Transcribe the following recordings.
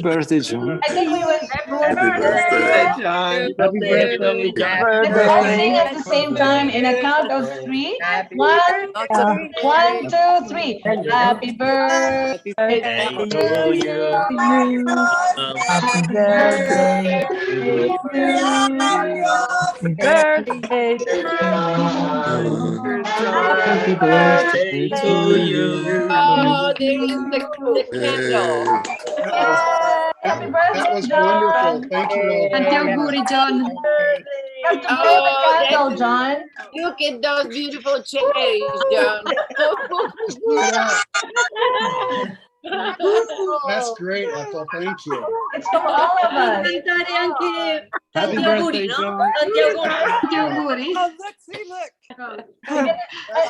birthday, John. I think we went. Happy birthday, John. Happy birthday, John. Let's all sing at the same time in a count of 3. One, 1, 2, 3. Happy birthday to you. Happy birthday to you. Birthday Happy birthday to you. Oh, there is the candle. Happy birthday, That was John. wonderful. Thank you all. Until Guri, John. You have to blow the candle, John. Look at those beautiful cherries, John. That's great, Ethel. Thank you. It's from all of us. Happy birthday, John. Until Guri. Oh, look, see, look.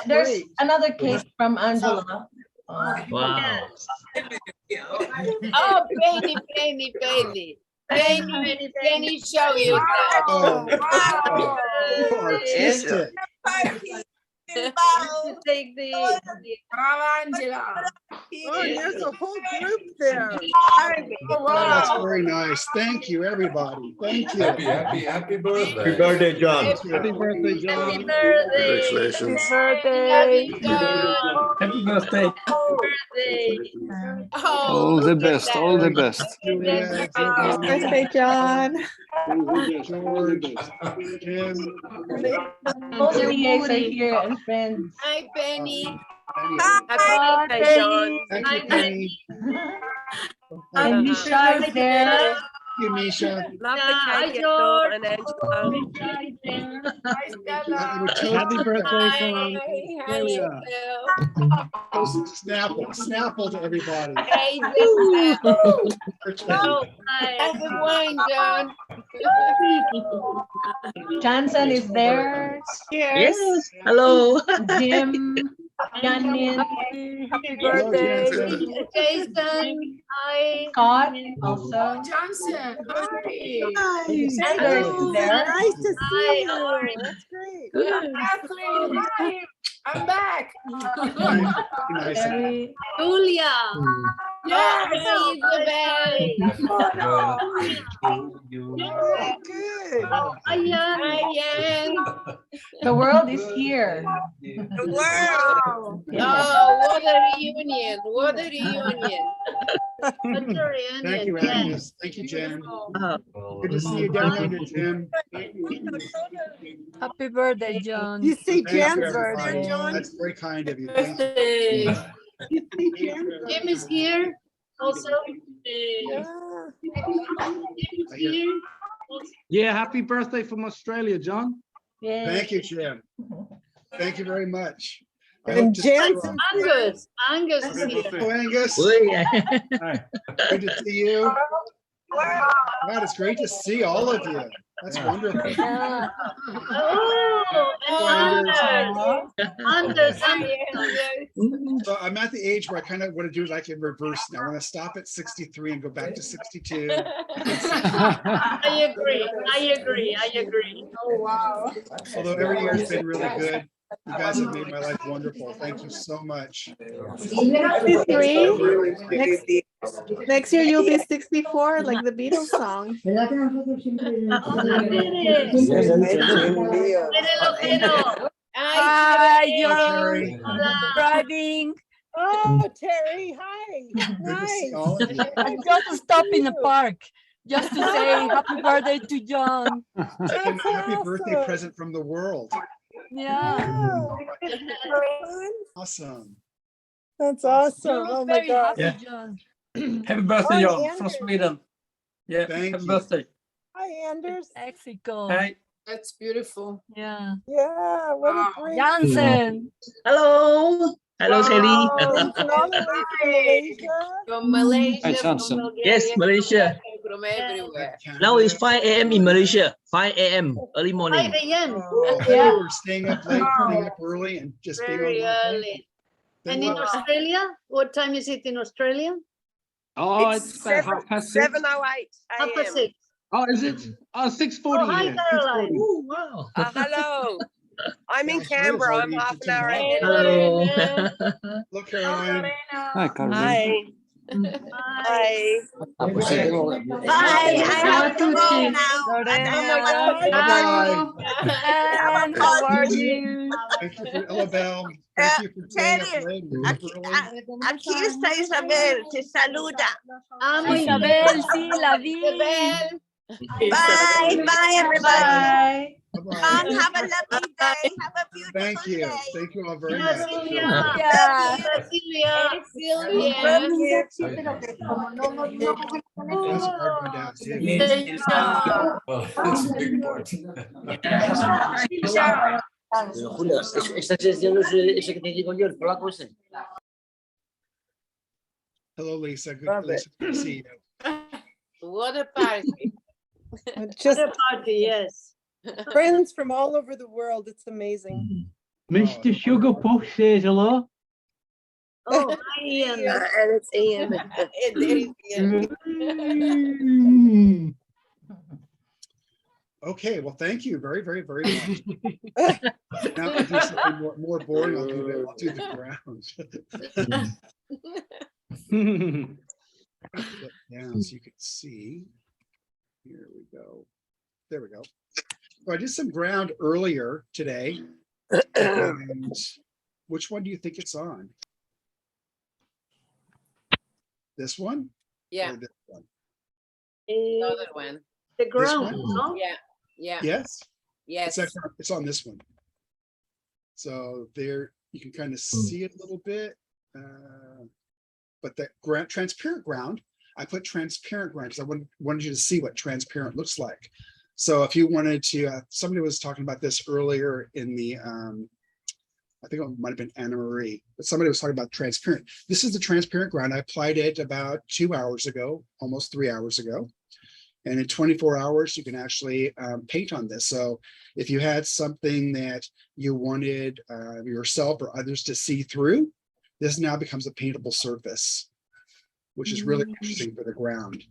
There's another cake from Angela. Wow. Oh, Penny, show you. Oh, wow. Artistic. Take the Angela. Oh, there's a whole group there. Oh, that's very nice. Thank you, everybody. Thank you. Happy birthday. Happy birthday, John. Happy birthday, John. Happy birthday. Congratulations. Happy birthday. All the best, all the best. Julia, Birthday, John. George, Jim, Most of the eggs are here and friends. Hi, Penny. Penny. Happy birthday, John. Thank you, Penny. And Misha is there. Thank you, Misha. Hi, George. Happy birthday, John. Snapple to everybody. Hey, have a wine, John. Johnson is there. Yes. Hello. Jim, Janin, Happy Hello, birthday. Jensen. Jason. Hi. Scott also. Johnson. Heather is there. Nice to see you. Hi. That's great. Kathleen, hi. I'm back. Nice. Very Julia. Yeah, Isabel. Good. Ayan. The world is here. Wow. Oh, what a reunion. What a reunion. What a reunion. Thank you, Agnes. Thank you, Jen. Good to see you down under, Jim. Happy birthday, John. You see Thank you, Jen's everybody. birthday, John? That's very kind of you. Thank you. Birthday. Jim is here also. Yeah. Jim is here. Yeah, happy birthday from Australia, John. Yeah. Thank you, Jim. Thank you very much. I And hope to see you all. Angus. Angus is here. Hello, Angus. Good to see you. God, it's great to see all of you. That's wonderful. Oh, Anders. So I'm at the age where I kind of want to do it like in reverse now. I want to stop at 63 and go back to 62. I agree. Oh, wow. Although every year has been really good. You guys have made my life wonderful. Thank you so much. 63. Next year you'll be 64, like the Beatles song. Hi, Terry. John. Driving. Oh, Terry, hi. Good to see Nice. all of you. I just stopped in the park just to say happy birthday to John. Happy birthday awesome. present from the world. Yeah. Wow. Awesome. That's You awesome. look Oh my very God. happy, John. Happy birthday, Oh, John, from Andrew. Sweden. Yeah, Thank happy you. birthday. Hi, Anders. Mexico. Hi. That's beautiful. Yeah. Yeah, what a Wow. great. Jansen. Hello. Hello, Sally. He's not only from Malaysia. From Malaysia, Hi, from Johnson. Bulgaria, Yes, Malaysia. from everywhere. Now it's 5 a.m. in Malaysia. 5 a.m. early 5 morning. a.m. Oh, Yeah. we're staying up late, staying up early and just being Very on. early. And in Australia, what time is it in Australia? Oh, it's about 6:30. 7:08 Half past 6. Oh, is it? Oh, 6:40 Oh, hi, here. Caroline. Oh, wow. Hello. I'm in Yeah, Canberra. I'm Australia's half an hour already ahead. Hello. Look, Caroline. Hi, Caroline. Hi. Bye. Bye. I have to go now. Bye-bye. And how are you? Thank you for Bell. Thank you for staying up late. Aquí está Isabel, te saluda. Amo Isabel, sí, la vi. Bye, bye, everybody. Bye. Bye-bye. John, have a lovely day. Have a beautiful Thank you. day. Thank you all very much. Yeah. Sylvia. That's a hard one down, too. Oh, it's a big part. Julia, esta sesión es ese que te digo yo, el polaco ese. Hello, Lisa. Good, Lisa, good to see you. What a party. Just party, yes. friends from all over the world. It's amazing. Mr. Sugar Puff says hello. Oh, hi, Ian. And it's Ian. There is Ian. Mm. Okay, well, thank you very, very, very much. Now I'll do something more boring. I'll do the grounds. Down so you can see. Here we go. There we go. So I did some ground earlier today. And which one do you think it's on? This one? Yeah, Or this one? another one. The This one? no? Yeah, yeah, Yes, yes. it's on this one. So there, you can kind of see it a little bit. But the transparent ground, I put transparent ground because I wanted you to see what transparent looks like. So if you wanted to, somebody was talking about this earlier in the, I think it might have been Anna Marie, but somebody was talking about transparent. This is the transparent ground. I applied it about 2 hours ago, almost 3 hours ago. And in 24 hours, you can actually paint on this. So if you had something that you wanted yourself or others to see through, this now becomes a paintable surface, which is really interesting for the ground.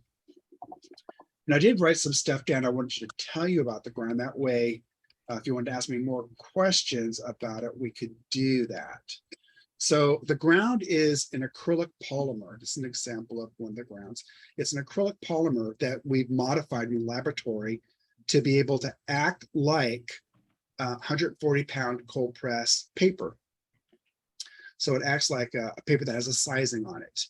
And I did write some stuff down. I wanted to tell you about the ground. That way, if you wanted to ask me more questions about it, we could do that. So the ground is an acrylic polymer. This is an example of one of the grounds. It's an acrylic polymer that we've modified in the laboratory to be able to act like 140-pound cold press paper. So it acts like a paper that has a sizing on it.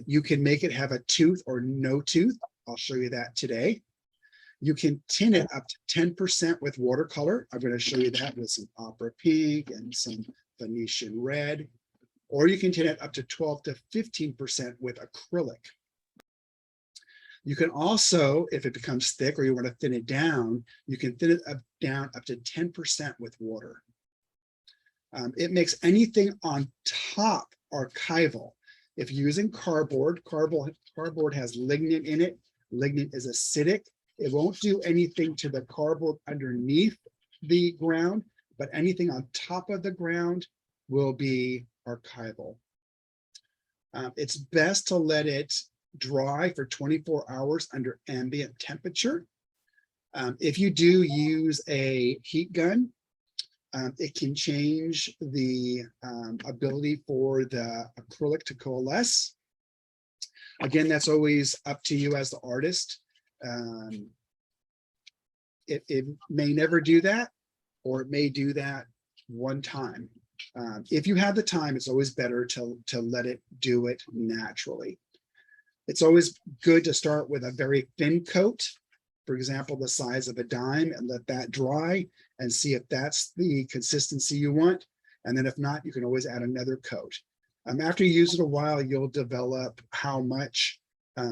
You can make it have a tooth or no tooth. I'll show you that today. You can tint it up to 10% with watercolor. I'm going to show you that with some opera pink and some Venetian red, or you can tint it up to 12 to 15% with acrylic. You can also, if it becomes thick or you want to thin it down, you can thin it down up to 10% with water. It makes anything on top archival. If you're using cardboard has lignin in it. Lignin is acidic. It won't do anything to the cardboard underneath the ground, but anything on top of the ground will be archival. It's best to let it dry for 24 hours under ambient temperature. If you do use a heat gun, it can change the ability for the acrylic to coalesce. Again, that's always up to you as the artist. It may never do that, or it may do that one time. If you have the time, it's always better to let it do it naturally. It's always good to start with a very thin coat, for example, the size of a dime, and let that dry and see if that's the consistency you want. And then if not, you can always add another coat. After you use it a while, you'll develop how much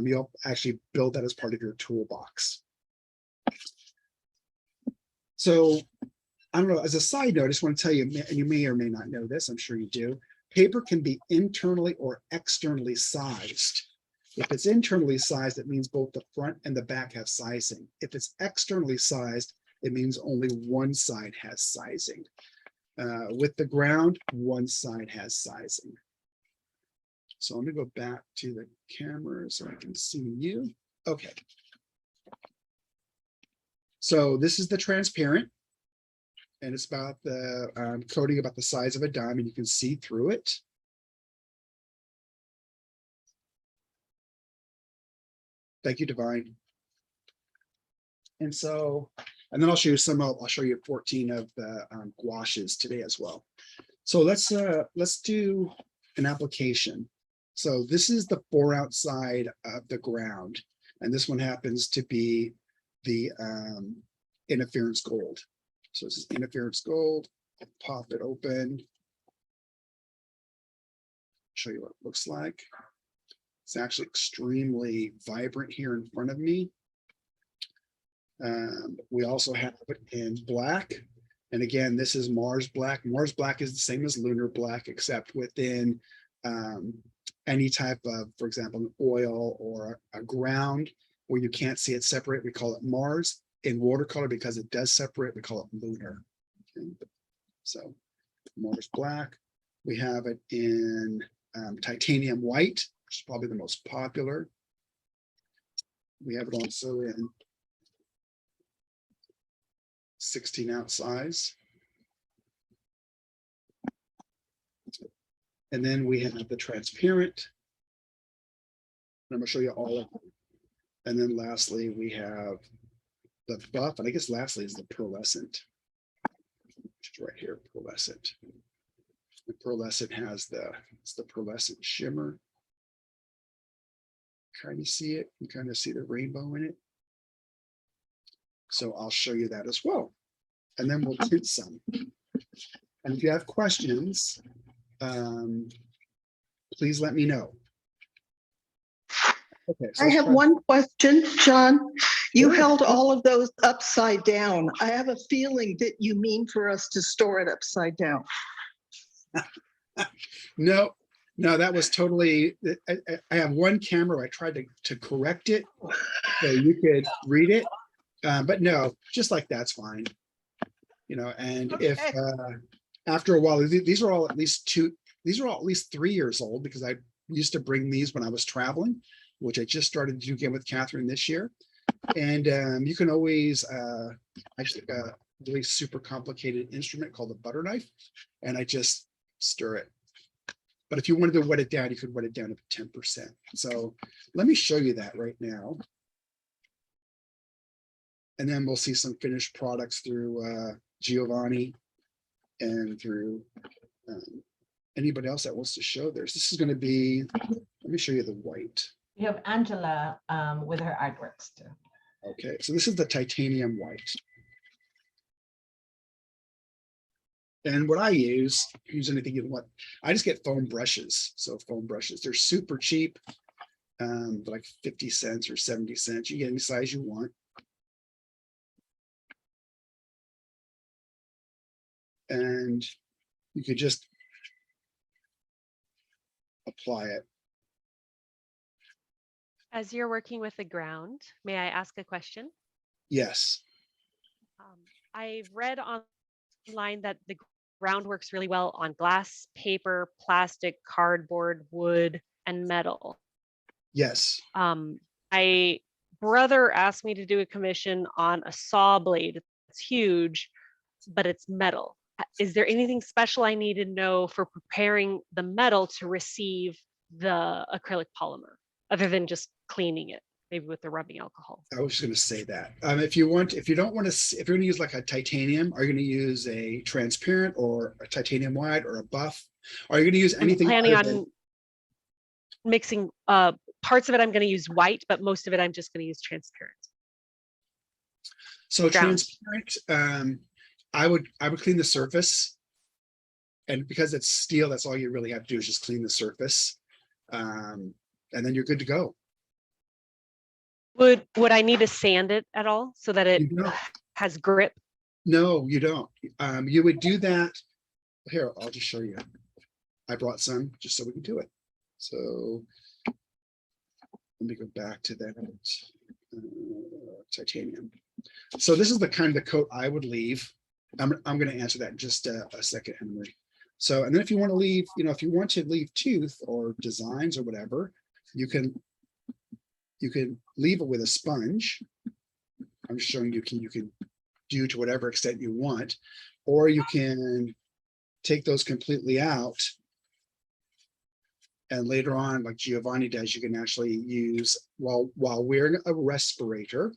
you'll actually build that as part of your toolbox. So I don't know, as a side note, I just want to tell you, and you may or may not know this, I'm sure you do, paper can be internally or externally sized. If it's internally sized, it means both the front and the back have sizing. If it's externally sized, it means only one side has sizing. With the ground, one side has sizing. So I'm gonna go back to the camera so I can see you. Okay. So this is the transparent, and it's about the coating about the size of a dime, and you can see through it. Thank you, Divine. And so, and then I'll show you I'll show you 14 of the gouaches today as well. So let's do an application. So this is the 4-ounce side of the ground. And this one happens to be the interference gold. So this is interference gold. I'll pop it open. Show you what it looks like. It's actually extremely vibrant here in front of me. We also have it in black. And again, this is Mars black. Mars black is the same as lunar black, except within any type of, for example, an oil or a ground where you can't see it separate, we call it Mars. In watercolor, because it does separate, we call it lunar. Okay. So Mars black. We have it in titanium white, which is probably the most popular. We have it also in 16-ounce size. And then we have the transparent. I'm going to show you all of them. And then lastly, we have the buff, and I guess lastly is the pearlescent, which is right here, pearlescent. The pearlescent has it's the pearlescent shimmer. Kind of see it, you kind of see the rainbow in it. So I'll show you that as well. And then we'll tint some. And if you have questions, please let me know. Okay, so I have one question, John. You held all of those upside down. I have a feeling that you mean for us to store it upside down. No, that was totally, I have one camera. I tried to correct it so you could read it. But no, just like that's fine. You know, and if after a while, these are all at least 3 years old, because I used to bring these when I was traveling, which I just started to do again with Catherine this year. And you can always actually a really super complicated instrument called a butter knife, and I just stir it. But if you wanted to wet it down, you could wet it down to 10%. So let me show you that right now. And then we'll see some finished products through Giovanni and through anybody else that wants to show theirs. This is going to be, let me show you the white. We have Angela with her artworks too. Okay, so this is the titanium white. And what I use anything you want. I just get foam brushes. So foam brushes, they're super cheap, like 50 cents or 70 cents. You get any size you want. And you could just apply it. As you're working with the ground, may I ask a question? Yes. I've read online that the ground works really well on glass, paper, plastic, cardboard, wood, and metal. Yes. My brother asked me to do a commission on a saw blade. It's huge, but it's metal. Is there anything special I need to know for preparing the metal to receive the acrylic polymer, other than just cleaning it, maybe with the rubbing alcohol? I was just going to say that. If you don't want to, if you're going to use like a titanium, are you going to use a transparent or a titanium white or a buff? Are you going to use anything? I'm planning on mixing parts of it. I'm going to use white, but most of it I'm just going to use transparent. So transparent, I would clean the surface, and because it's steel, that's all you really have to do is just clean the surface, and then you're good to go. Would I need to sand it at all so that it has grip? No, you don't. You would do that. Here, I'll just show you. I brought some just so we can do it. So let me go back to that titanium. So this is the kind of coat I would leave. I'm going to answer that in just a second, Henry. So, and then if you want to leave, if you want to leave tooth or designs or whatever, you can leave it with a sponge. I'm just showing you can do to whatever extent you want, or you can take those completely out And later on, like Giovanni does, you can actually use, while wearing a respirator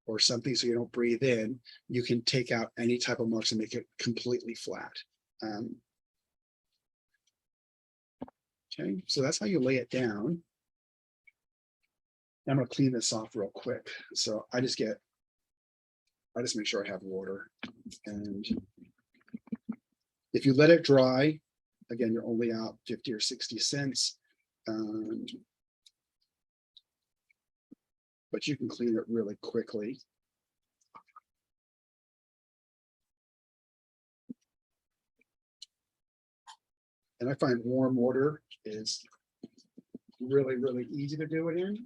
or something so you don't breathe in, you can take out any type of marks and make it completely flat. Okay, so that's how you lay it down. I'm gonna clean this off real quick. So I just make sure I have water. And if you let it dry, again, you're only out 50 or 60 cents. But you can clean it really quickly. And I find warm water is really, really easy to do it in.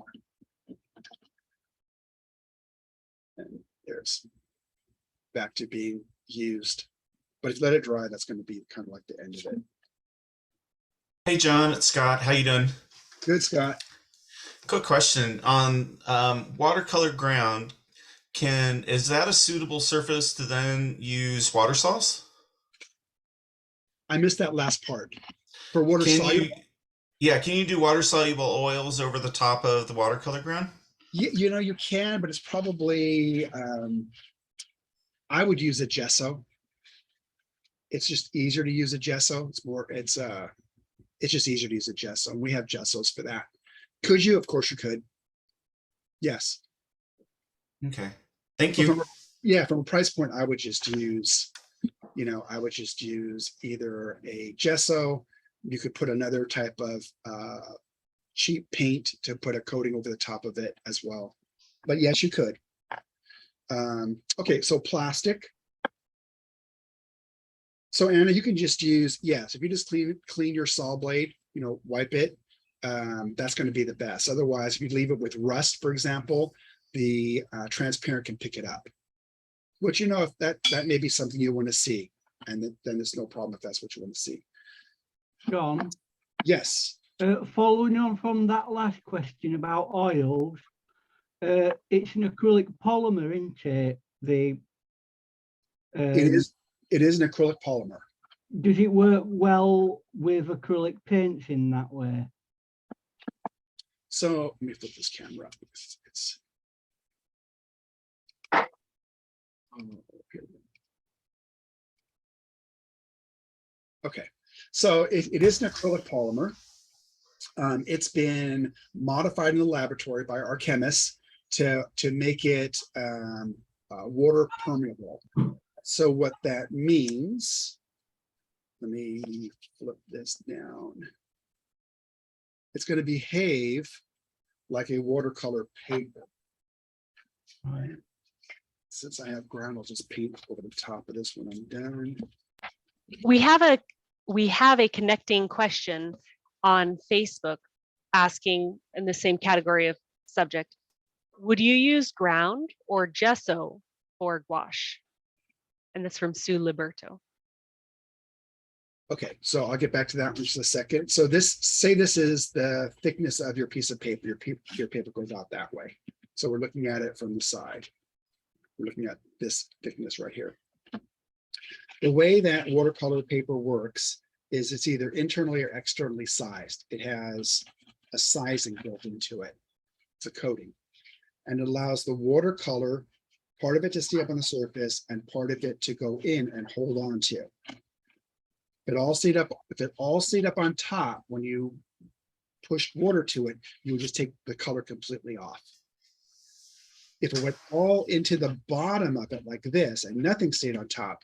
And there's back to being used. But if you let it dry, that's going to be kind of like the end of it. Hey John, it's Scott. How you doing? Good, Scott. Quick question on watercolor ground. Is that a suitable surface to then use water sauce? I missed that last part. For water soluble. Yeah, can you do water soluble oils over the top of the watercolor ground? You know, you can, but it's probably I would use a gesso. It's just easier to use a gesso. It's just easier to use a gesso. And we have gessos for that. Could you? Of course you could. Yes. Okay. Thank you. From a price point, I would just use, either a gesso. You could put another type of cheap paint to put a coating over the top of it as well. But yes, you could. Okay, so plastic. So Anna, you can just use, if you just clean your saw blade, wipe it, that's going to be the best. Otherwise, if you leave it with rust, for example, the transparent can pick it up. Which, if that may be something you want to see, and then it's no problem if that's what you want to see. John? Yes. Following on from that last question about oils, it's an acrylic polymer, isn't it? It is an acrylic polymer. Does it work well with acrylic paints in that way? So let me flip this camera up. Okay, so it is an acrylic polymer. It's been modified in the laboratory by our chemists to make it water permeable. So what that means, let me flip this down. It's going to behave like a watercolor paper. Right. Since I have ground, I'll just paint over the top of this when I'm done. We have a connecting question on Facebook asking in the same category of subject. Would you use ground or gesso for gouache? And that's from Sue Liberto. Okay, so I'll get back to that in just a second. So this is the thickness of your piece of paper. Your paper goes out that way. So we're looking at it from the side. We're looking at this thickness right here. The way that watercolor paper works is it's either internally or externally sized. It has a sizing built into it. It's a coating. And it allows the watercolor, part of it to stay up on the surface and part of it to go in and hold on to. If it all stayed up on top, when you pushed water to it, you would just take the color completely off. If it went all into the bottom of it like this and nothing stayed on top,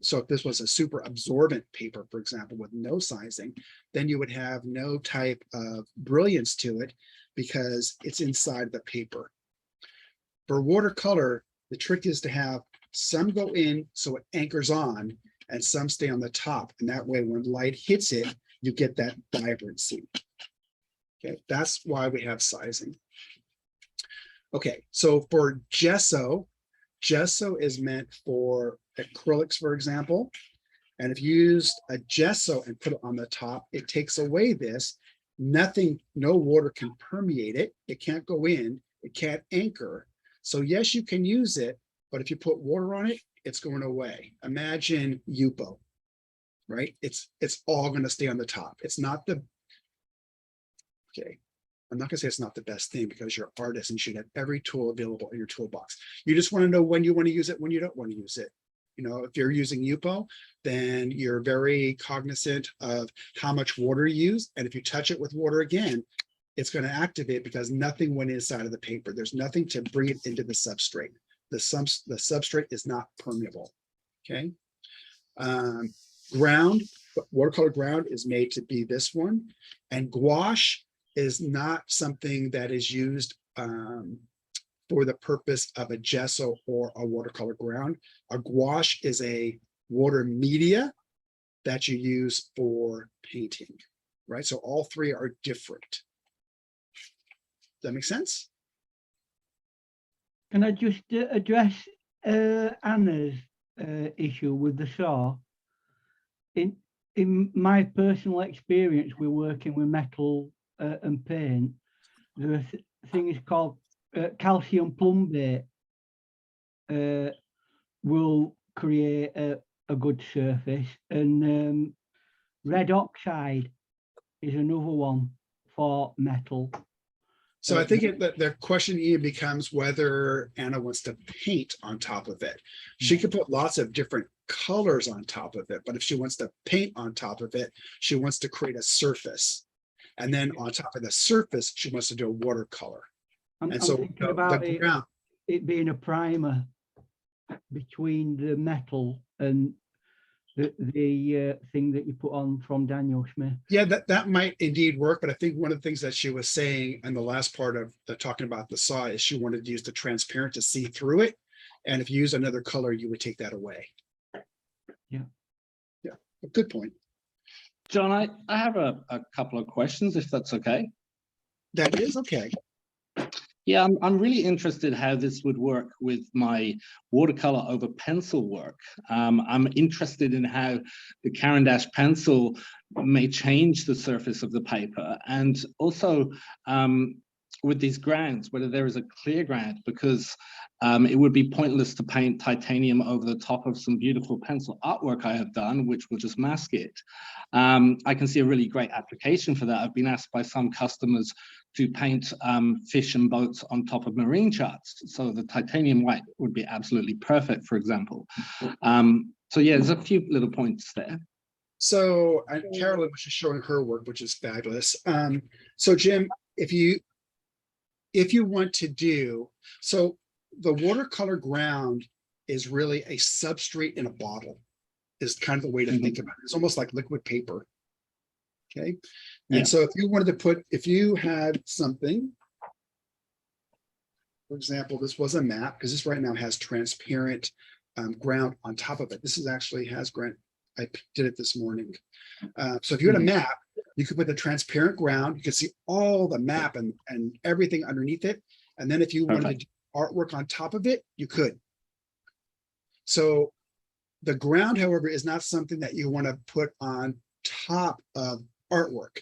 so if this was a super absorbent paper, for example, with no sizing, then you would have no type of brilliance to it because it's inside the paper. For watercolor, the trick is to have some go in so it anchors on and some stay on the top. And that way, when light hits it, you get that vibrancy. Okay, that's why we have sizing. Okay, so for gesso is meant for acrylics, for example. And if you used a gesso and put it on the top, it takes away this. No water can permeate it. It can't go in, it can't anchor. So yes, you can use it, but if you put water on it, it's going away. Imagine Yupo, right? It's all going to stay on the top. It's not Okay. I'm not gonna say it's not the best thing because you're an artist and you should have every tool available in your toolbox. You just want to know when you want to use it, when you don't want to use it. You know, if you're using Yupo, then you're very cognizant of how much water you use. And if you touch it with water again, it's going to activate because nothing went inside of the paper. There's nothing to bring it into the substrate. The substrate is not permeable. Okay. Ground, watercolor ground is made to be this one. And gouache is not something that is used for the purpose of a gesso or a watercolor ground. A gouache is a water media that you use for painting, right? So all three are different. Does that make sense? Can I just address Anna's issue with the saw? In my personal experience, we're working with metal and paint. The thing is called calcium plumbate will create a good surface, and red oxide is another one for metal. So I think the question, Ian, becomes whether Anna wants to paint on top of it. She could put lots of different colors on top of it, but if she wants to paint on top of it, she wants to create a surface. And then on top of the surface, she wants to do a watercolor. I'm so thinking about it being a primer between the metal and the thing that you put on from Daniel Smith. Yeah, that might indeed work, but I think one of the things that she was saying in the last part of the talking about the saw is she wanted to use the transparent to see through it. And if you use another color, you would take that away. Yeah. Yeah, a good point. John, I have a couple of questions, if that's okay. That is okay. Yeah, I'm really interested how this would work with my watercolor over pencil work. I'm interested in how the Caran d'Ache pencil may change the surface of the paper, and also with these grounds, whether there is a clear ground, because it would be pointless to paint titanium over the top of some beautiful pencil artwork I have done, which will just mask it. I can see a really great application for that. I've been asked by some customers to paint fish and boats on top of marine charts. So the titanium white would be absolutely perfect, for example. So yeah, there's a few little points there. So Carolyn was just showing her work, which is fabulous. So Jim, if you want to do, so the watercolor ground is really a substrate in a bottle, is kind of the way to think about it. It's almost like liquid paper. Okay. And so if you wanted to put, if you had something, for example, this was a map, because this right now has transparent ground on top of it. This is actually has ground. I did it this morning. So if you had a map, you could put the transparent ground, you could see all the map and everything underneath it. And then if you wanted to do artwork on top of it, you could. So the ground, however, is not something that you want to put on top of artwork.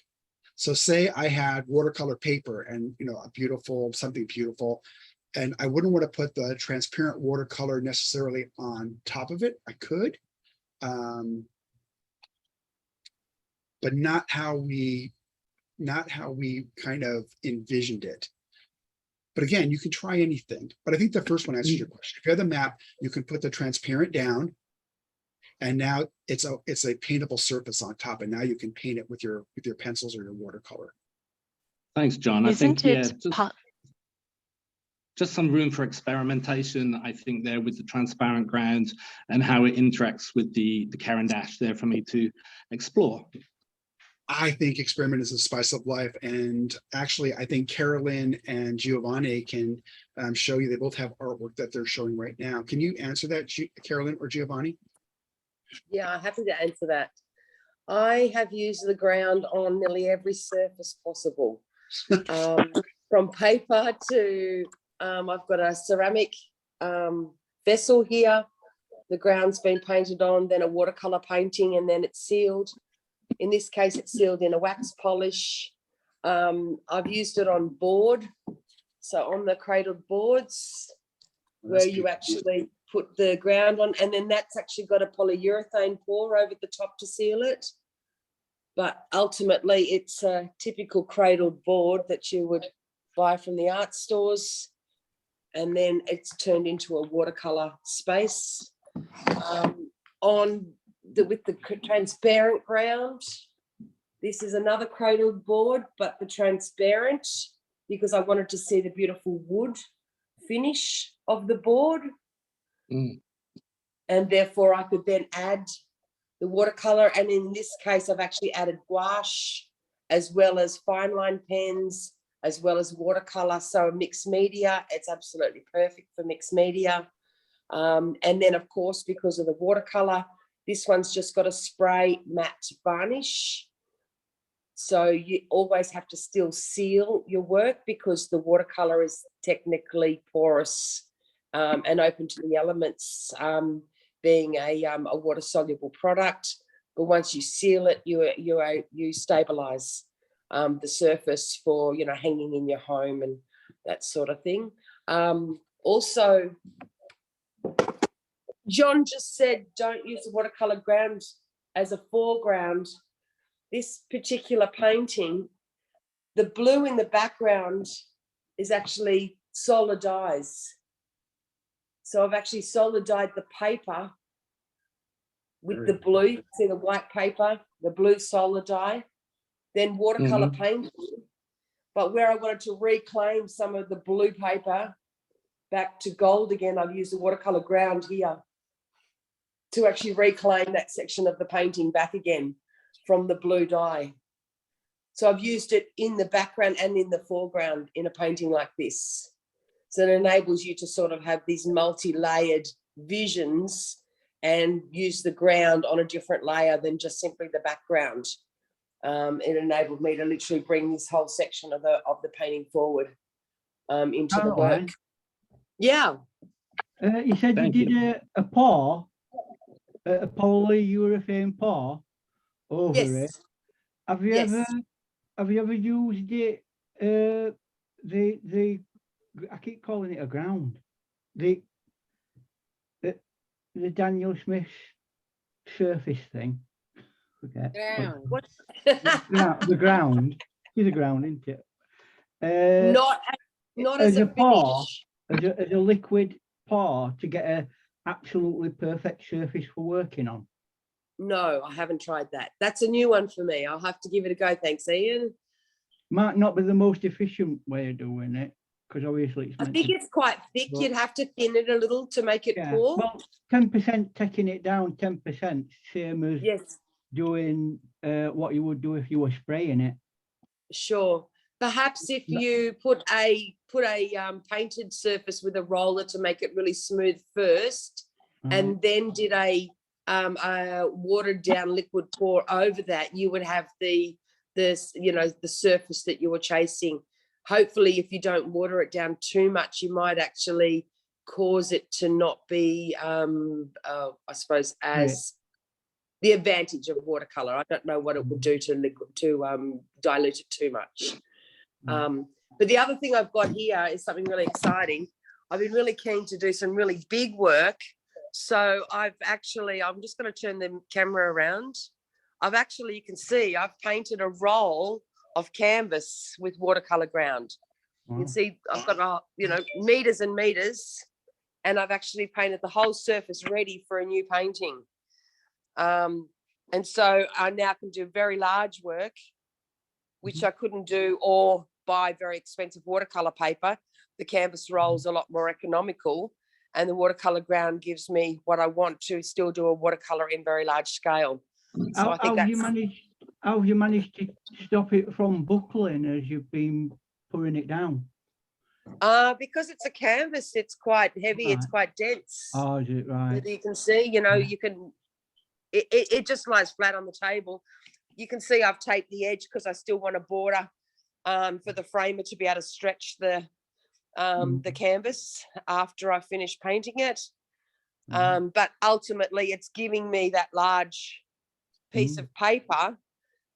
So say I had watercolor paper and, you know, a beautiful, something beautiful, and I wouldn't want to put the transparent watercolor necessarily on top of it. I could, but not how we kind of envisioned it. But again, you can try anything. But I think the first one answers your question. If you have the map, you can put the transparent down, and now it's a paintable surface on top, and now you can paint it with your pencils or your watercolor. Thanks, John. Isn't I think just some room for experimentation, I think, there with the transparent ground and how it interacts with the Caran d'Ache there for me to explore. I think experiment is the spice of life. And actually, I think Carolyn and Giovanni can show you, they both have artwork that they're showing right now. Can you answer that, Carolyn or Giovanni? Yeah, I'm happy to answer that. I have used the ground on nearly every surface possible, from paper to, I've got a ceramic vessel here. The ground's been painted on, then a watercolor painting, and then it's sealed. In this case, it's sealed in a wax polish. I've used it on board, so on the cradled boards, where you actually put the ground on, and then that's actually got a polyurethane pour over the top to seal it. but ultimately it's a typical cradled board that you would buy from the art stores, and then it's turned into a watercolor space with the transparent ground. This is another cradled board, but the transparent, because I wanted to see the beautiful wood finish of the board. And therefore I could then add the watercolor. And in this case, I've actually added gouache as well as fine line pens, as well as watercolor. So mixed media, it's absolutely perfect for mixed media. And then of course, because of the watercolor, this one's just got a spray matte varnish. So you always have to still seal your work because the watercolor is technically porous and open to the elements, being a water soluble product. But once you seal it, you stabilize the surface for, you know, hanging in your home and that sort of thing. Also, John just said, don't use the watercolor ground as a foreground. This particular painting, the blue in the background is actually solid dyes. So I've actually solid dyed the paper with the blue. See the white paper, the blue solid dye, then watercolor painting. But where I wanted to reclaim some of the blue paper back to gold again, I've used the watercolor ground here to actually reclaim that section of the painting back again from the blue dye. So I've used it in the background and in the foreground in a painting like this. So it enables you to sort of have these multi-layered visions and use the ground on a different layer than just simply the background. It enabled me to literally bring this whole section of the painting forward into the work. Yeah. You said you did a paw, a polyurethane paw over it. Have you ever used it? I keep calling it a ground. The Daniel Smith surface thing. Forget. Ground. What? The ground. It's a ground, isn't it? Not as a paw, finish. as a liquid paw to get a absolutely perfect surface for working on. No, I haven't tried that. That's a new one for me. I'll have to give it a go. Thanks, Ian. Might not be the most efficient way of doing it, because obviously I think it's quite thick. You'd have to thin it a little to make it pour. Well, 10% taking it down, 10%, same as doing what you would do if you were spraying it. Sure. Perhaps if you put a painted surface with a roller to make it really smooth first, and then did a watered down liquid pour over that, you would have the surface that you were chasing. Hopefully, if you don't water it down too much, you might actually cause it to not be, I suppose, as the advantage of watercolor. I don't know what it will do to liquid, to dilute it too much. But the other thing I've got here is something really exciting. I've been really keen to do some really big work. So I'm just going to turn the camera around. You can see I've painted a roll of canvas with watercolor ground. You can see I've got meters and meters, and I've actually painted the whole surface ready for a new painting. And so I now can do very large work, which I couldn't do or buy very expensive watercolor paper. The canvas roll's a lot more economical, and the watercolor ground gives me what I want to still do a watercolor in very large scale. So I think how have you managed to stop it from buckling as you've been pouring it down? Because it's a canvas, it's quite heavy, it's quite dense. Oh, is it right? You can see, it just lies flat on the table. You can see I've taped the edge because I still want a border for the framer to be able to stretch the canvas after I finish painting it. But ultimately it's giving me that large piece of paper,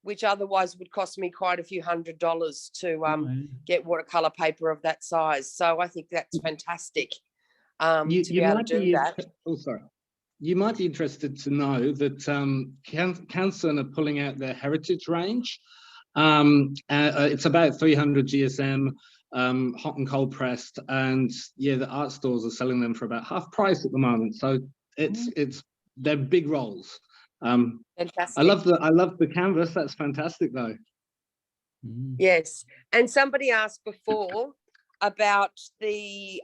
which otherwise would cost me quite a few $100s to get watercolor paper of that size. So I think that's fantastic to be able to do that. Oh, sorry. you might be interested to know that Canson are pulling out their heritage range. It's about 300 GSM, hot and cold pressed, and yeah, the art stores are selling them for about half price at the moment. So they're big rolls. Fantastic. I love the canvas. That's fantastic, though. Yes, and somebody asked before about the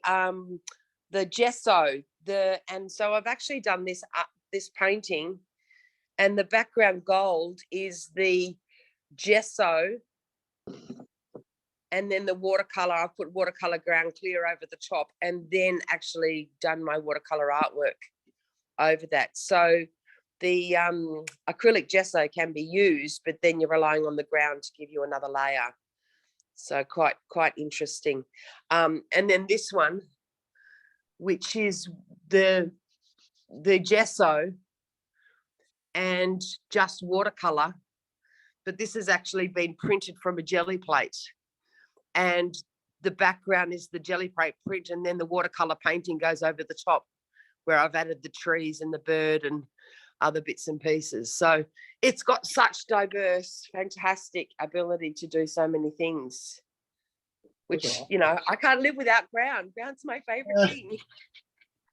gesso. And so I've actually done this painting, and the background gold is the gesso, and then the watercolor. I've put watercolor ground clear over the top, and then actually done my watercolor artwork over that. So the acrylic gesso can be used, but then you're relying on the ground to give you another layer. So quite interesting. And then this one, which is the gesso and just watercolor, but this has actually been printed from a jelly plate, and the background is the jelly plate print, and then the watercolor painting goes over the top, where I've added the trees and the bird and other bits and pieces. So it's got such diverse, fantastic ability to do so many things, which, you know, I can't live without ground. Ground's my favorite thing.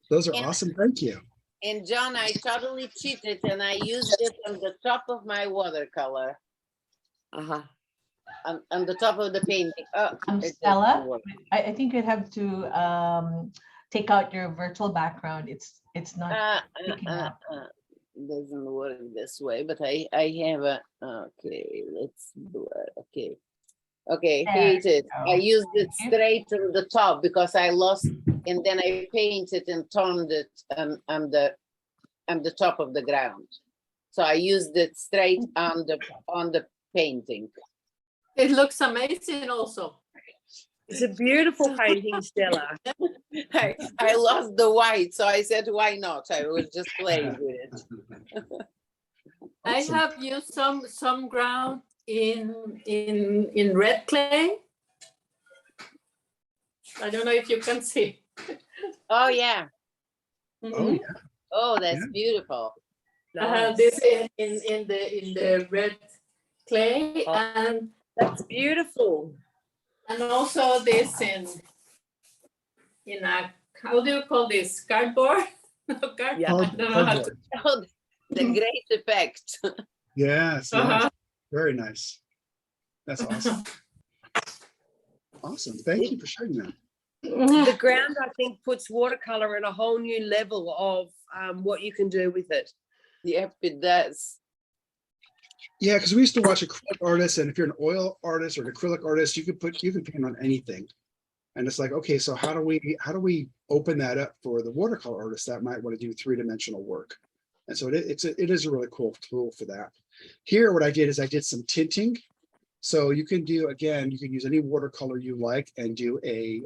Those are awesome. Thank you. And John, I totally cheated and I used it on the top of my watercolor. On the top of the painting. Stella, I think you'd have to take out your virtual background. It's not picking up. Doesn't work this way, but I have a, okay, let's do it. Okay, here it is. I used it straight on the top because I lost, and then I painted and turned it on the top of the ground. So I used it straight on the painting. It looks amazing also. It's a beautiful painting, Stella. I lost the white, so I said, why not? I was just playing with it. I have used some ground in red clay. I don't know if you can see. Oh yeah. Oh yeah. Oh, that's beautiful. This in the red clay, and that's beautiful. And also this in a, how do you call this, cardboard? Cardboard. Yeah. I don't know how to. Oh, the great effect. Yes. Yes. Very nice. That's awesome. Awesome. Thank you for sharing that. The ground, I think, puts watercolor in a whole new level of what you can do with it. Yep, it does. Yeah, because we used to watch acrylic artists, and if you're an oil artist or an acrylic artist, you can paint on anything. And it's like, okay, so how do we open that up for the watercolor artist that might want to do three-dimensional work? And so it is a really cool tool for that. Here, what I did is I did some tinting. So you can do, again, you can use any watercolor you like and do a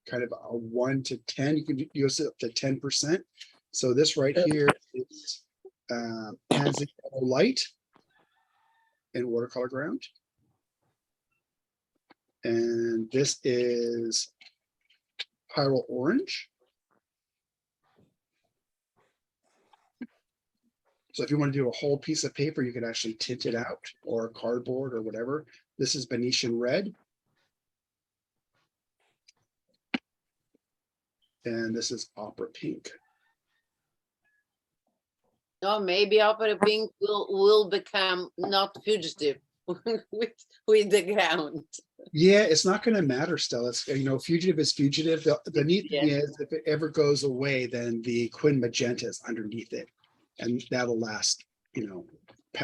kind of a 1 to 10. You can use it up to 10%. So this right here is has a light in watercolor ground. And this is Pyro Orange. So if you want to do a whole piece of paper, you could actually tint it out, or cardboard or whatever. This is Venetian Red. And this is Opera Pink. Oh, maybe Opera Pink will become not fugitive with the ground. Yeah, it's not going to matter, Stella. It's, you know, fugitive is fugitive. The neat thing is, if it ever goes away, then the Quin Magenta is underneath it. And that'll last, you know,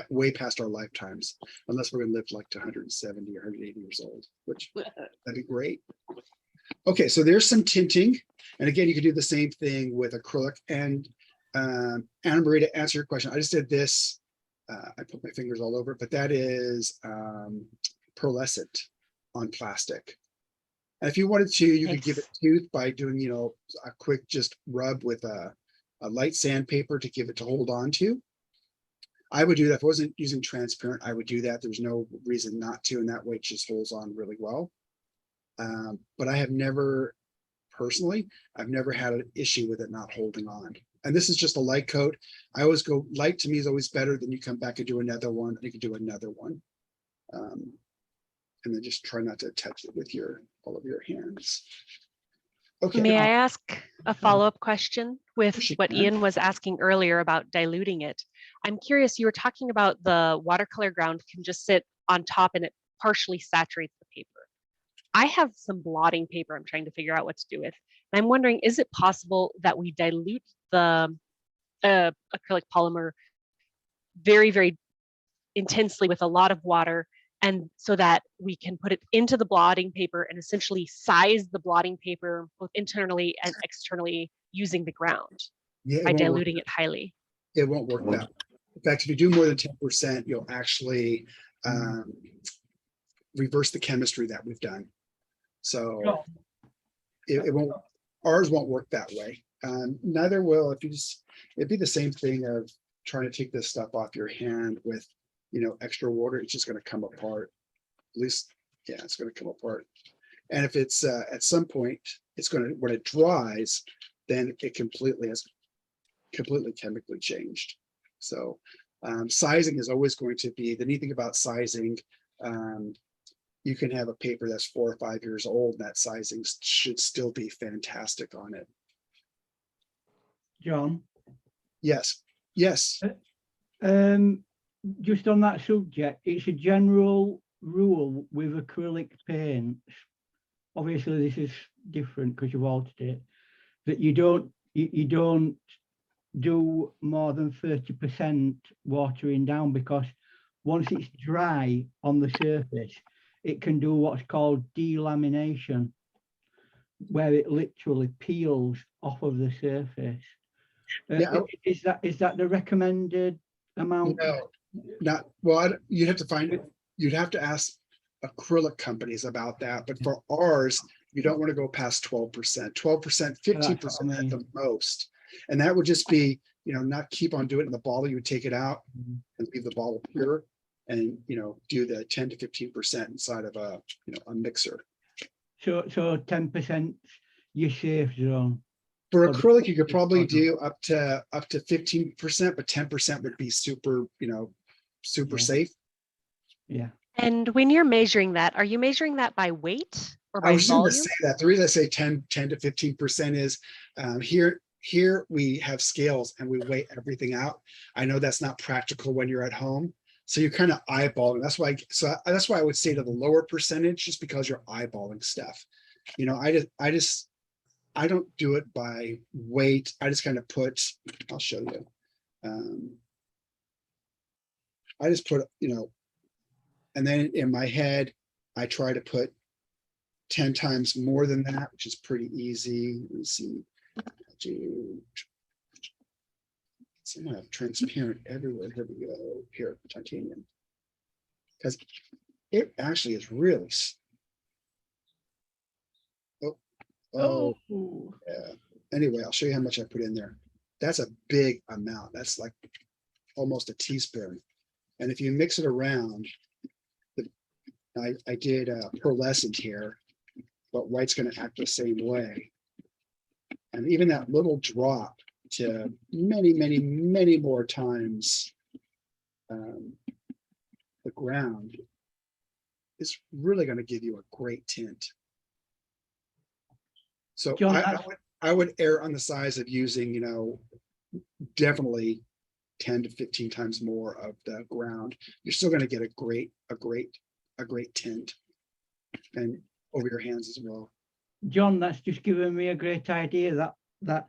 way past our lifetimes, unless we're going to live like to 170 or 180 years old, which that'd be great. Okay, so there's some tinting. And again, you can do the same thing with acrylic. And Anna Marie, to answer your question, I just did this. I put my fingers all over it, but that is pearlescent on plastic. And if you wanted to, you could give it tooth by doing, you know, a quick just rub with a light sandpaper to give it to hold on to. I would do that. If I wasn't using transparent, I would do that. There's no reason not to, and that way it just holds on really well. But I have never, personally, I've never had an issue with it not holding on. and this is just a light coat. I always go, light to me is always better than you come back and do another one, and you can do another one. And then just try not to touch it with all of your hands. Okay. May I ask a follow-up question with She what can. Ian was asking earlier about diluting it? I'm curious, you were talking about the watercolor ground can just sit on top and it partially saturates the paper. I have some blotting paper I'm trying to figure out what to do with. And I'm wondering, is it possible that we dilute the acrylic polymer very, very intensely with a lot of water, and so that we can put it into the blotting paper and essentially size the blotting paper both internally and externally using the ground by diluting it highly? It won't work that way. In fact, if you do more than 10%, you'll actually reverse the chemistry that we've done. So it won't, ours won't work that way. Neither will if you just, it'd be the same thing of trying to take this stuff off your hand with, extra water. It's just going to come apart. At least, yeah, it's going to come apart. And if it's at some point, it's going to, when it dries, then it has completely chemically changed. So sizing is always going to be, the neat thing about sizing, you can have a paper that's 4 or 5 years old, and that sizing should still be fantastic on it. John? Yes, yes. Just on that subject, it's a general rule with acrylic paints. Obviously, this is different because you've altered it, that you don't do more than 30% watering down, because once it's dry on the surface, it can do what's called delamination, where it literally peels off of the surface. Is that the recommended amount? No, not well. You'd have to find it. You'd have to ask acrylic companies about that. But for ours, you don't want to go past 12%, 12%, 15% at the most. And that would just be, not keep on doing it in the bottle. You would take it out and leave the bottle pure, and do the 10 to 15% inside of a mixer. So 10% your safe zone. For acrylic, you could probably do up to 15%, but 10% would be super, super safe. Yeah. And when you're measuring that, are you measuring that by weight or by I was going to volume? say that. The reason I say 10 to 15% is here we have scales and we weigh everything out. I know that's not practical when you're at home, so you're kind of eyeballing. That's why I would say to the lower percentage, just because you're eyeballing stuff. I don't do it by weight. I just kind of put, I'll show you. I just put, and then in my head, I try to put 10 times more than that, which is pretty easy. Let me see. I'm gonna have transparent everywhere. Here we go. Here, titanium. Because it actually is really. Oh, yeah. Anyway, I'll show you how much I put in there. That's a big amount. That's like almost a teaspoon. And if you mix it around, I did pearlescent here, but white's going to act the same way. And even that little drop to many, many, many more times the ground is really going to give you a great tint. So John, I would err on the size of using, definitely 10 to 15 times more of the ground. You're still going to get a great tint, and over your hands as well. John, that's just given me a great idea, that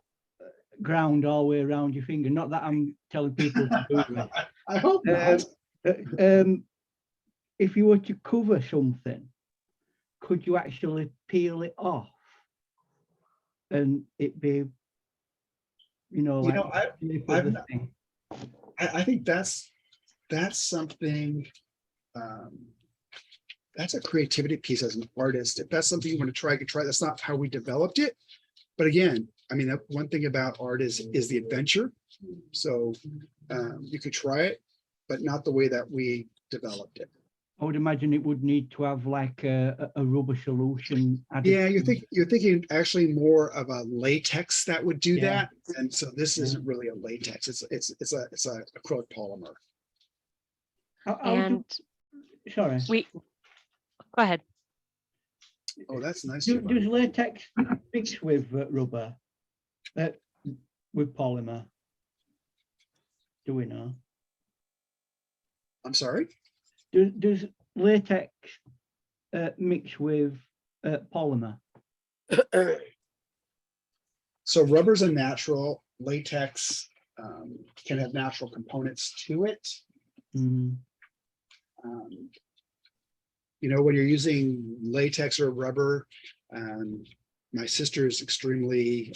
ground all the way around your finger. Not that I'm telling people to do it. I hope not. If you were to cover something, could you actually peel it off and it be, I think that's something, that's a creativity piece as an artist. If that's something you want to try, you can try. That's not how we developed it. But again, I mean, one thing about art is the adventure. So you could try it, but not the way that we developed it. I would imagine it would need to have like a rubber solution. added Yeah, to it. you're thinking actually more of a latex that would do Yeah. that. And so this Yeah. isn't really a latex. It's a acrylic polymer. I would And sorry. go ahead. Oh, that's nice. Does Giovanni. latex mix with rubber? With polymer? Do we know? I'm sorry? Does latex mix with polymer? So rubber's a natural, latex can have natural components to it. Mm. You know, when you're using latex or rubber, my sister is extremely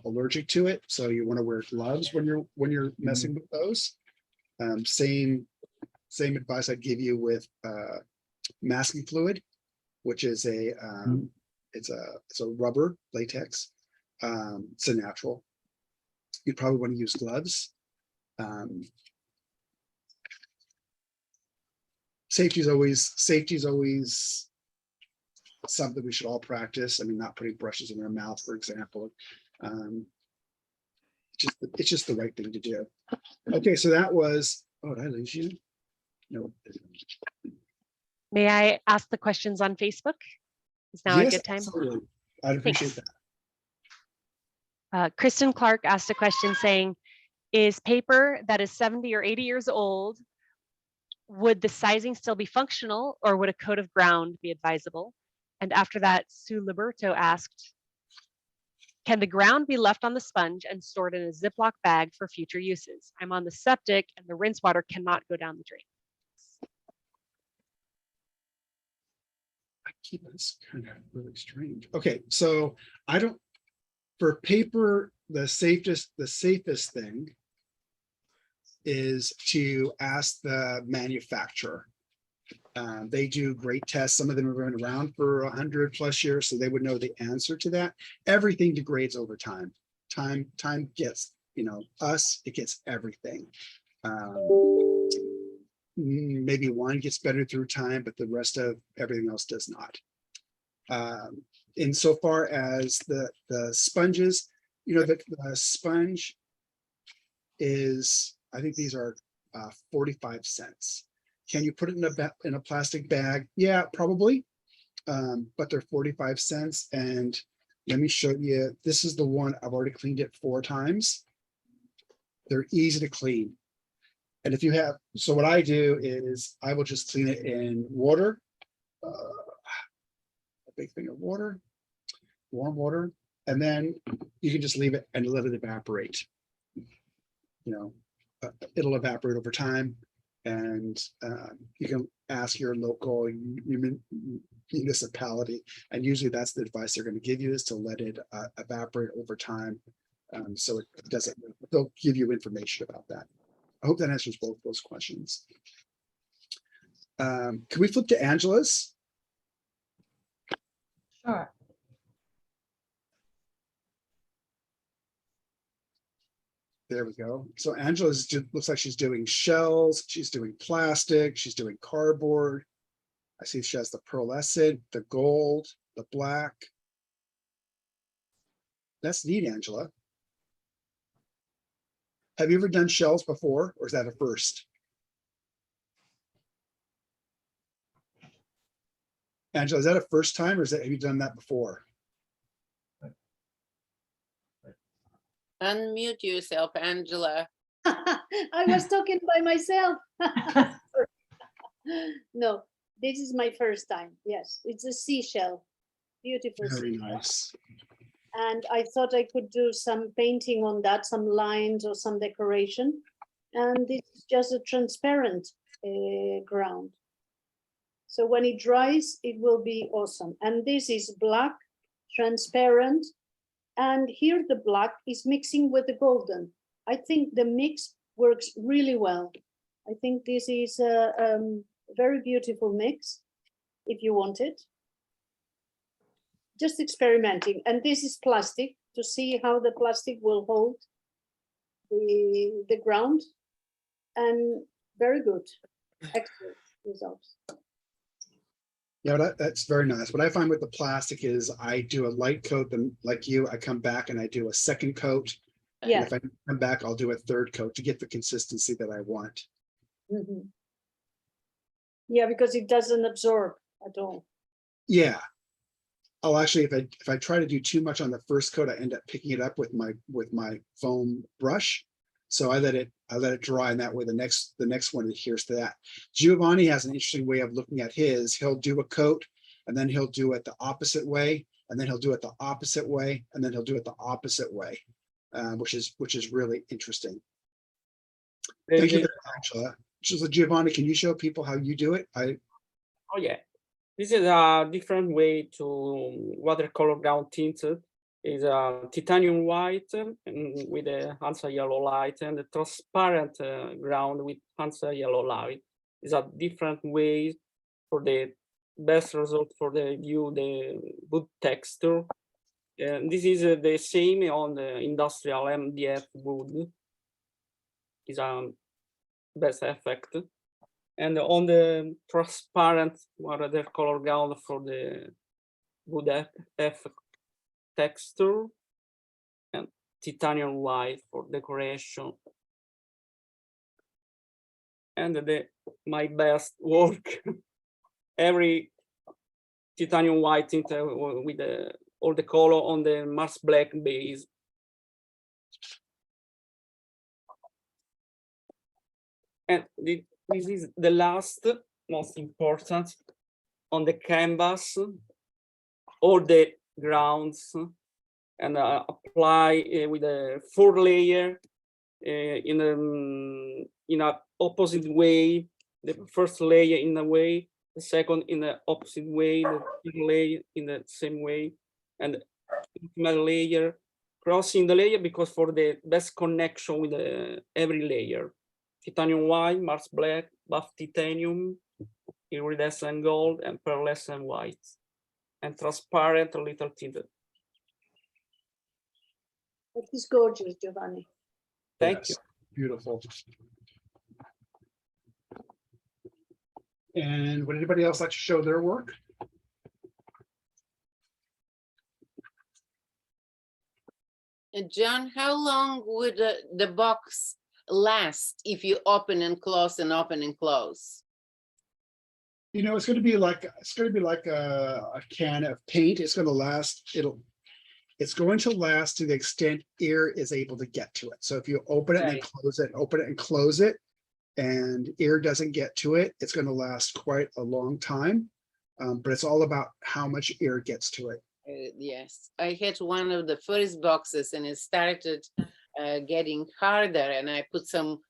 allergic to it, so you want to wear gloves when you're messing with those. Same advice I'd give you with masking fluid, which is it's a rubber latex. It's a natural. You'd probably want to use gloves. Safety is always something we should all practice. I mean, not putting brushes in our mouth, for example. It's just the right thing to do. Okay, so that was. Oh, did I lose you? No. May I ask the questions on Facebook? Is now a Yes, good time? absolutely. I'd appreciate Thanks. that. Kristen Clark asked a question saying, is paper that is 70 or 80 years old, would the sizing still be functional or would a coat of ground be advisable? And after that, Sue Liberto asked, can the ground be left on the sponge and stored in a Ziploc bag for future uses? I'm on the septic and the rinse water cannot go down the drain. I keep this kind of really strange. Okay, so for paper, the safest thing is to ask the manufacturer. They do great tests. Some of them have been around for 100+ years, so they would know the answer to that. Everything degrades over time. Time gets, it gets everything. Maybe one gets better through time, but the rest of everything else does not. Insofar as the sponges, the sponge is, I think these are 45 cents. Can you put it in a plastic bag? Yeah, probably. But they're 45 cents. And let me show you, this is the one I've already cleaned it 4 times. They're easy to clean. And if you have, so what I do is I will just clean it in water, a big thing of water, warm water, and then you can just leave it and let it evaporate. It'll evaporate over time, and you can ask your local municipality, and usually that's the advice they're going to give you, is to let it evaporate over time. So it doesn't, they'll give you information about that. I hope that answers both those questions. Can we flip to Angela's? Sure. There we go. So Angela's looks like she's doing shells, she's doing plastic, she's doing cardboard. I see she has the pearlescent, the gold, the black. That's neat, Angela. Have you ever done shells before, or is that a first? Angela, is that a first time, or have you done that before? Unmute yourself, Angela. I was talking by myself. No, this is my first time. Yes, it's a seashell. Beautiful. Very nice. And I thought I could do some painting on that, some lines or some decoration. And this is just a transparent ground. So when it dries, it will be awesome. And this is black, transparent. And here the black is mixing with the golden. I think the mix works really well. I think this is a very beautiful mix, if you want it. Just experimenting. And this is plastic, to see how the plastic will hold the ground. And very good, excellent results. Yeah, that's very nice. What I find with the plastic is I do a light coat, then like you, I come back and I do a second coat. And Yeah. if I come back, I'll do a third coat to get the consistency that I want. Mhm. Yeah, because it doesn't absorb at all. Yeah. Oh, actually, if I try to do too much on the first coat, I end up picking it up with my foam brush. So I let it dry, and that way the next one adheres to that. Giovanni has an interesting way of looking at his. He'll do a coat, and then he'll do it the opposite way, and then he'll do it the opposite way, and then he'll do it the opposite way, which is really interesting. Thank you for that, Angela. So Giovanni, can you show people how you do it? Oh yeah, this is a different way to watercolor ground tinted. Is a titanium white with a Hansa yellow light, and a transparent ground with Hansa yellow light. Is a different way for the best result for the wood texture. And this is the same on the industrial MDF wood. Is a best effect. And on the transparent watercolor ground for the wood effect texture, and titanium white for decoration. And my best work, every titanium white tint with all the color on the Mars black base. And this is the last, most important, on the canvas, all the grounds, and apply with a 4 layer in a opposite way. The first layer in a way, the second in the opposite way, the third layer in the same way, and ultimate layer, crossing the layer because for the best connection with every layer. Titanium white, Mars black, buff titanium, iridescent gold, and pearlescent white, and transparent little tinted. That is gorgeous, Giovanni. Thank you. Beautiful. And would anybody else like to show their work? And John, how long would the box last if you open and close and open and close? You know, it's going to be like a can of paint. It's going to last. It's going to last to the extent air is able to get to it. So if you open it and then close it, open it and close it, and air doesn't get to it, it's going to last quite a long time. But it's all about how much air gets to it. Yes, I had one of the first boxes and it started getting harder, and I put some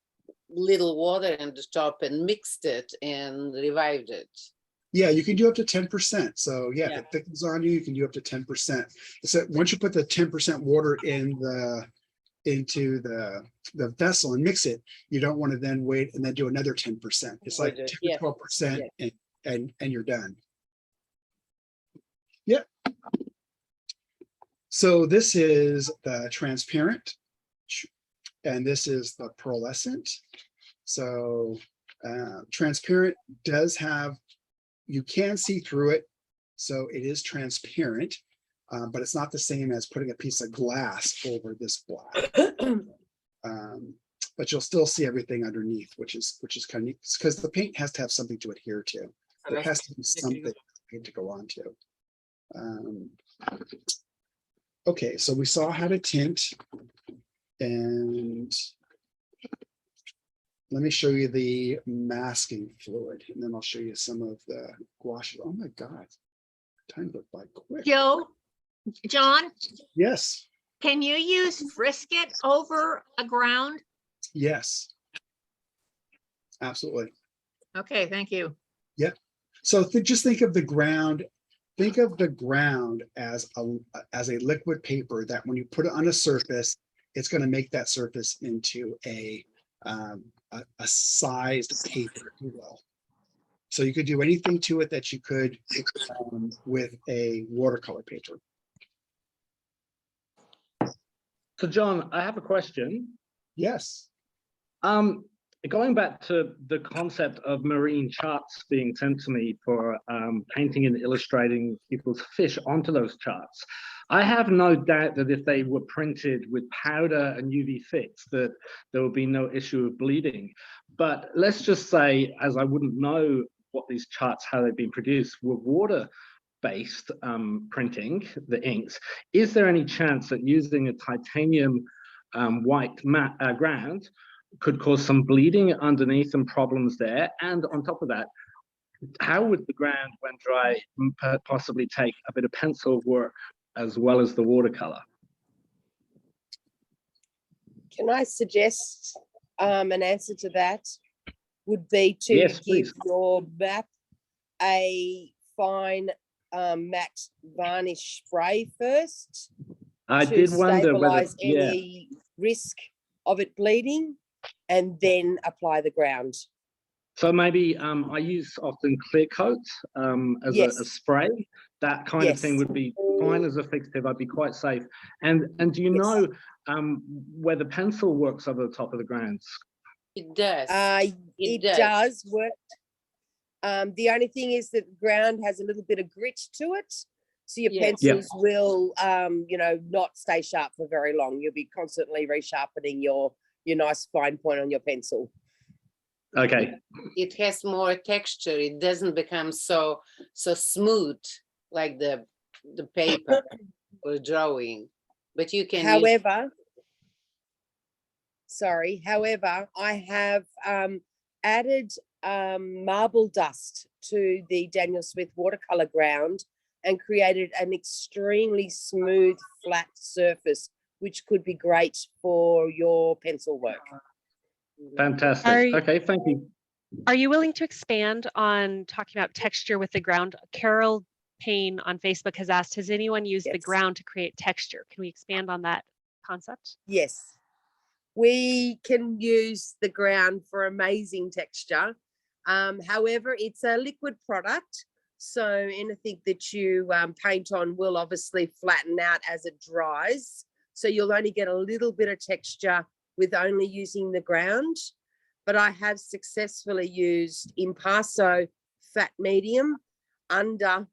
little water on the top and mixed it and revived it. Yeah, you can do up to 10%. So yeah, if it thickens on you, you can do up to 10%. So once you put the 10% water into the vessel and mix it, you don't want to then wait and then do another 10%. It's like 10 to 12%, and you're done. Yep. So this is the transparent, and this is the pearlescent. So transparent does have, you can see through it, so it is transparent, but it's not the same as putting a piece of glass over this black. But you'll still see everything underneath, which is kind of neat, because the paint has to have something to adhere to. There has to be something to go on to. Okay, so we saw how to tint, and let me show you the masking fluid, and then I'll show you some of the gouache. Oh my God, time goes by quick. John? Yes. Can you use frisket over a ground? Yes. Absolutely. Okay, thank you. Yeah. So just think of the ground. Think of the ground as a liquid paper that when you put it on a surface, it's going to make that surface into a sized paper, if you will. So you could do anything to it that you could with a watercolor paper. So John, I have a question. Yes. going back to the concept of marine charts being sent to me for painting and illustrating people's fish onto those charts, I have no doubt that if they were printed with powder and UV fix, that there would be no issue of bleeding. But let's just say, as I wouldn't know what these charts, how they've been produced, were water-based printing, the inks, is there any chance that using a titanium white ground could cause some bleeding underneath and problems there? And on top of that, how would the ground, when dry, possibly take a bit of pencil work as well as the watercolor? Can I suggest an answer to that? Would be to Yes, give please. your map a fine matte varnish spray first. I to did wonder whether, stabilize any risk of it bleeding, and then apply the ground. So maybe I use often clear coat as Yes. a spray. That kind of thing would be fine as a fixative. I'd be quite safe. And do you know where the pencil works over the top of the grounds? It does. It does work. The only thing is that the ground has a little bit of grit to it. So your pencils will, you know, not stay sharp for very long. You'll be constantly resharpening your nice fine point on your pencil. Okay. It has more texture. It doesn't become so smooth like the paper or drawing. But you can. However, I have added marble dust to the Daniel Smith watercolor ground and created an extremely smooth, flat surface, which could be great for your pencil work. Fantastic. Okay, thank you. Are you willing to expand on talking about texture with the ground? Carol Payne on Facebook has asked, has anyone used the ground to create texture? Can we expand on that concept? Yes. We can use the ground for amazing texture. However, it's a liquid product. So anything that you paint on will obviously flatten out as it dries. So you'll only get a little bit of texture with only using the ground. But I have successfully used Impasto fat medium under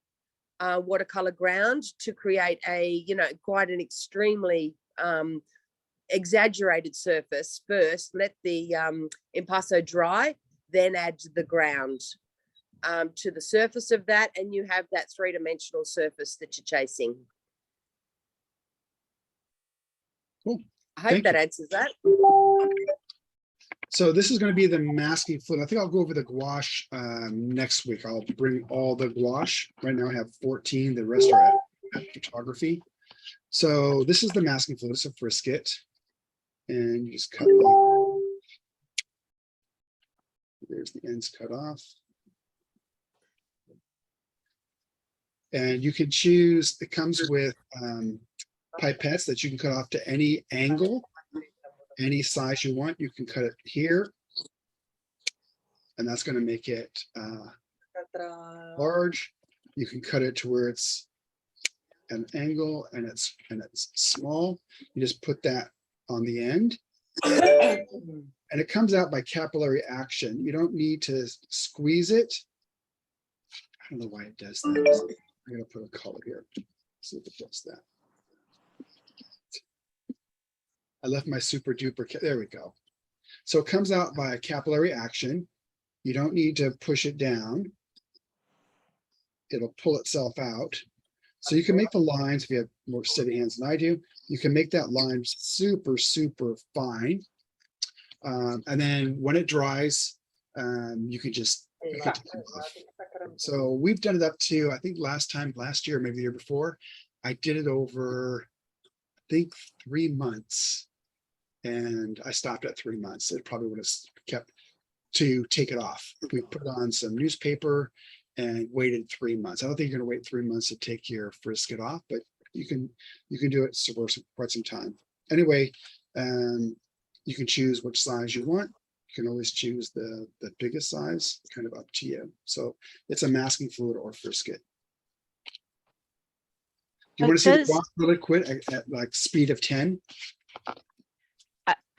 watercolor ground to create a, quite an extremely exaggerated surface first. Let the Impasto dry, then add the ground to the surface of that, and you have that three-dimensional surface that you're chasing. Cool. I hope that answers that. So this is going to be the masking fluid. I think I'll go over the gouache next week. I'll bring all the gouache. Right now I have 14. The rest are at photography. So this is the masking fluid. It's a frisket. And you just cut off. There's the ends cut off. And you can choose, it comes with pipettes that you can cut off to any angle, any size you want. You can cut it here. And that's going to make it large. You can cut it to where it's an angle and it's small. You just put that on the end. And it comes out by capillary action. You don't need to squeeze it. I don't know why it does that. I'm going to put a color here. See if it does that. I left my super duper. There we go. So it comes out by capillary action. You don't need to push it down. It'll pull itself out. So you can make the lines, if you have more steady hands than I do, you can make that line super, super fine. And then when it dries, you can just cut it off. So we've done it up to, I think last year, maybe the year before, I did it over, I think 3 months. And I stopped at 3 months. It probably would have kept to take it off. We put on some newspaper and waited 3 months. I don't think you're going to wait 3 months to take your frisket off, but you can do it for quite some time. Anyway, you can choose which size you want. You can always choose the biggest size, kind of up to you. So it's a masking fluid or frisket. You want to see the box really quick at like speed of 10?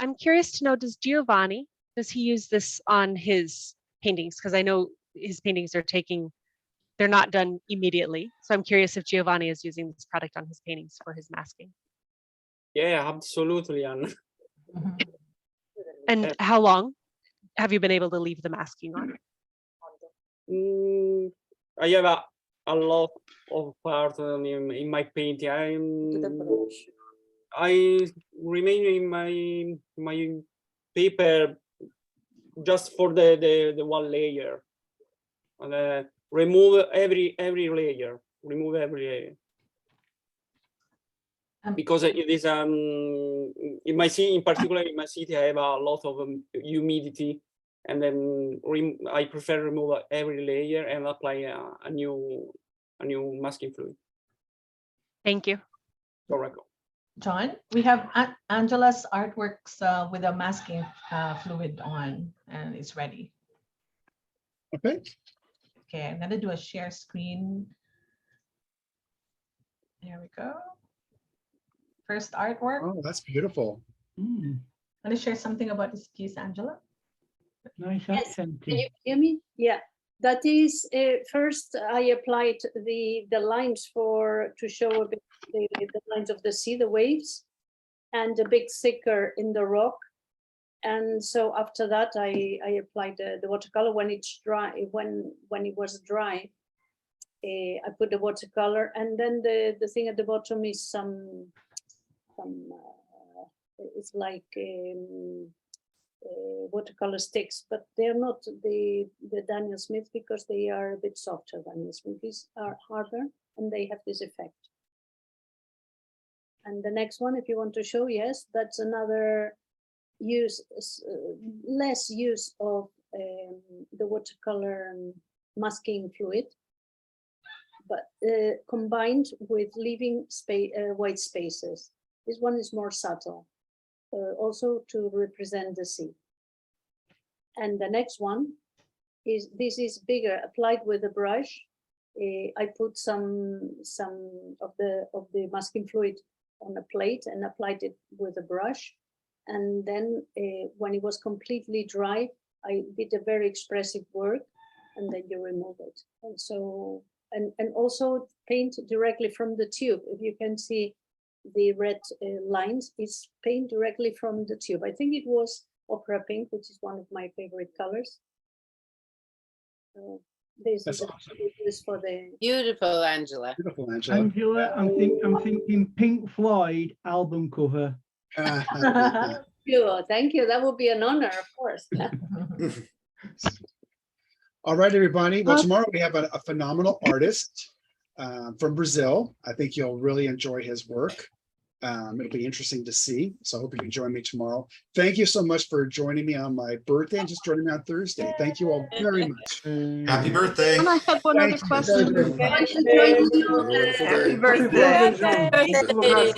I'm curious to know, does Giovanni does he use this on his paintings? Because I know his paintings are they're not done immediately. So I'm curious if Giovanni is using this product on his paintings for his masking. Yeah, absolutely. And how long have you been able to leave the masking on? I have a lot of part in my painting. I remain in my paper just for the one layer, and remove every layer. Remove every layer. Because it is in my city, in particular in my city, I have a lot of humidity, and then I prefer remove every layer and apply a new masking fluid. Thank you. You're welcome. John, we have Angela's artworks with a masking fluid on, and it's ready. Okay. Okay, I'm gonna do a share screen. There we go. First artwork. Oh, that's beautiful. Want to share something about this piece, Angela? Nice Yes. accent. Can you hear me? Yeah, that is first I applied the lines to show a bit the lines of the sea, the waves, and a bit thicker in the rock. And so after that, I applied the watercolor when it's dry. When it was dry, I put the watercolor, and then the thing at the bottom is some it's like watercolor sticks, but they're not the Daniel Smith because they are a bit softer. Daniel Smiths are harder, and they have this effect. And the next one, if you want to show, yes, that's another less use of the watercolor masking fluid, but combined with leaving white spaces. This one is more subtle, also to represent the sea. And the next one is, this is bigger, applied with a brush. I put some of the masking fluid on a plate and applied it with a brush. And then when it was completely dry, I did a very expressive work, and then you remove it. And so, and also paint directly from the tube. If you can see the red lines, it's paint directly from the tube. I think it was opera pink, which is one of my favorite colors. This is for the beautiful Angela. Beautiful Angela. Angela, I'm thinking Pink Floyd album cover. Thank you. That would be an honor, of course. All right, everybody. Well, tomorrow we have a phenomenal artist from Brazil. I think you'll really enjoy his work. It'll be interesting to see. So I hope you can join me tomorrow. Thank you so much for joining me on my birthday and just joining me on Thursday. Thank you all very much. Happy birthday. And I have one other question. Happy birthday. birthday.